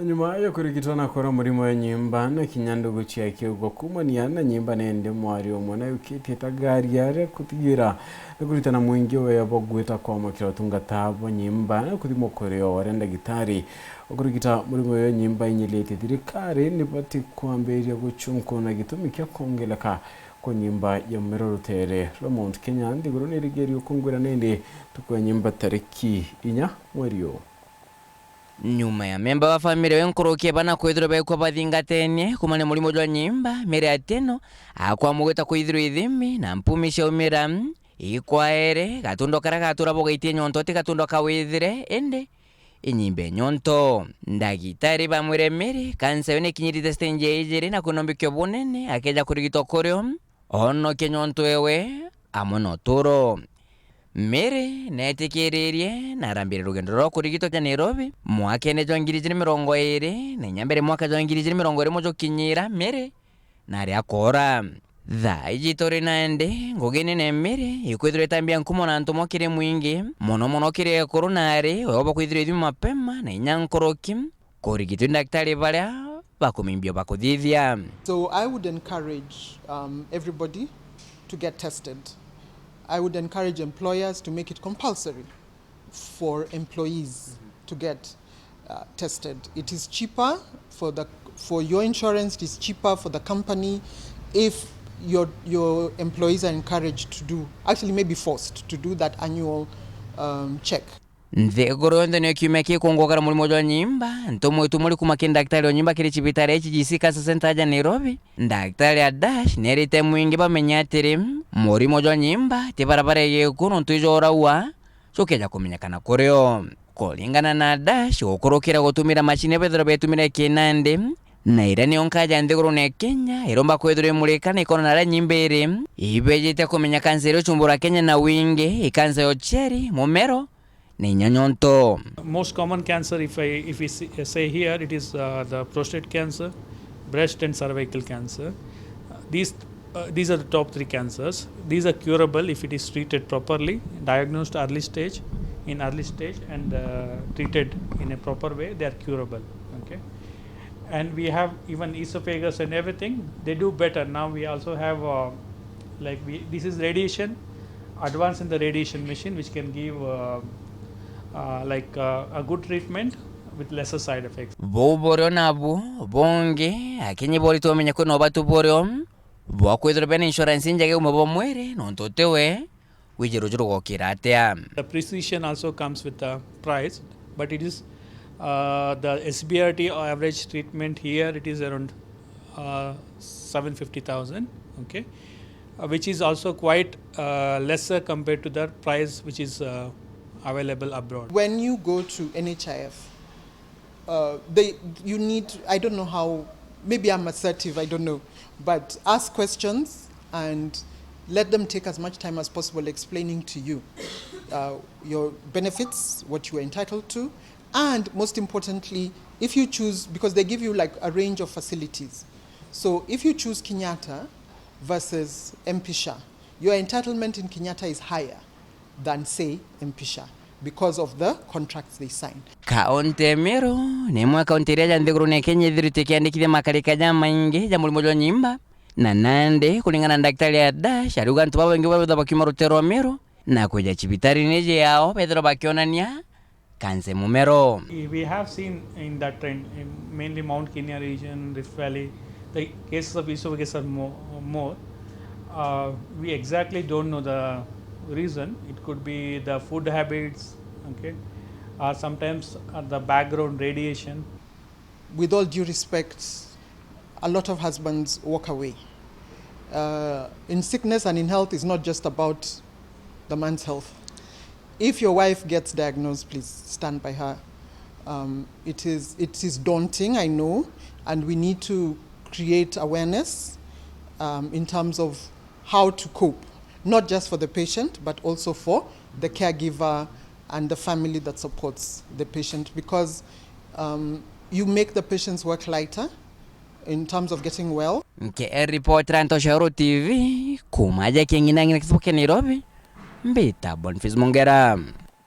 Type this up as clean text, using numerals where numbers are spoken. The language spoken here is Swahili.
Nyuma yo kurikitana kora murimo ya NYIMBA na kinyandugu cyake ubwo kumania na NYIMBA nende mwari omwana yukiti tagari yare kutigira kuritana mwingi we yabo GWITA KWAMUKIRA UTUNGATA NYIMBA na kuthimwa KURIO warenda gitari okurikita murimo ya NYIMBA inyelete TARIKI ni bati kwamberia guchunko na gitumi kya KWONGEREKA ko NYIMBA ya MUMERO rutere Mount Kenya ndiguru nirigeri ukungwira nende tukwa NYIMBA tariki inya MWERI. Nyuma ya memba wa familia wenkorokie bana kwithiro bekwa bathingatenie kumane murimo jwa NYIMBA mere ateno akwa mugweta kwithiro ithimi na mpumisha umira ikwaere gatundo kara gatura bogaitie nyonto ti gatundo kawithire ende inyimbe nyonto ndagitari bamwire mere kansa yone kinyirite stage ijere na kunombikyo bunene akeja kurigito KURIO ono kenyonto ewe amono turo mere netikiririe narambire rugendo rwo kurigito ja Nairobi mwaka ne jongirije 20 ne nyambere mwaka jongirije 20 mojo kinyira mere nari akora tha ijitori nande ngogene ne mere ikwithire tambia nkumo na ntumo kire mwingi mono kire koronari oba kwithire thimu mapema na nyankoroki kurigito daktari baria bakumimbio bakuthithia. So I would encourage everybody to get tested. I would encourage employers to make it compulsory for employees to get tested. It is cheaper for your insurance. It is cheaper for the company if your employees are encouraged to do, actually maybe forced to do that annual check. Nthiguru ndene kiumeki kungogara murimo jwa NYIMBA ntomo itumuri kumakin daktari wa NYIMBA kiri chibitari HGC Cancer Center ja Nairobi daktari adash nerite mwingi bamenyatire murimo jwa NYIMBA tibarabara yekuno ntujora wa sokeja kumenyakana KURIO kolingana na dash okorokera gutumira machine bethero betumira kinande na irani onkaja nthiguru ne Kenya iromba kwethire murekana ikona na NYIMBA iri ibejete kumenya kansa iro chumbura Kenya na wingi ikansa yo cherry MUMERO. Most common cancer, if we say here, it is the prostate cancer, breast and cervical cancer. These are the top 3 cancers. These are curable if it is treated properly, diagnosed in early stage and treated in a proper way. They are curable. Okay, and we have even esophagus and everything. They do better now. We also have this is radiation, advance in the radiation machine, which can give a good treatment with lesser side effects. Boborio nabu bonge akenye bori to menya ko no batu borio bo kwithira ben insurance njage umabo mwere no ntotewe wijero juro gokiratea. The precision also comes with the price, but it is the SBRT average treatment here it is around 750,000, okay, which is also quite lesser compared to the price which is available abroad. When you go to NHIF, you need, I don't know how, maybe I'm assertive, I don't know, but ask questions and let them take as much time as possible explaining to you your benefits, what you are entitled to, and most importantly, if you choose, because they give you like a range of facilities. So if you choose Kenyatta versus MPSHA, your entitlement in Kenyatta is higher than say MPSHA because of the contracts they sign. Kaunti Meru ni mwa kaunti ya nthiguru ne Kenya thirite kiandikithia makarika ja maingi ja murimo jwa NYIMBA na nande kulingana na daktari ya dash aruga ntu babengi babetha bakima rutero Meru na kuja chibitari neje yao bethero bakionania kanse MUMERO. We have seen in that trend in mainly Mount Kenya region, Rift Valley, the cases of esophagus are more. We exactly don't know the reason. It could be the food habits, okay, or sometimes the background radiation. With all due respect, a lot of husbands walk away. In sickness and in health, it's not just about the man's health. If your wife gets diagnosed, please stand by her. It is daunting, I know, and we need to create awareness in terms of how to cope, not just for the patient, but also for the caregiver and the family that supports the patient, because you make the patient's work lighter in terms of getting well. Reporter Antoshauro TV, kumaja kingina ngina kisipoke Nairobi, mbita Bonfils Mongera.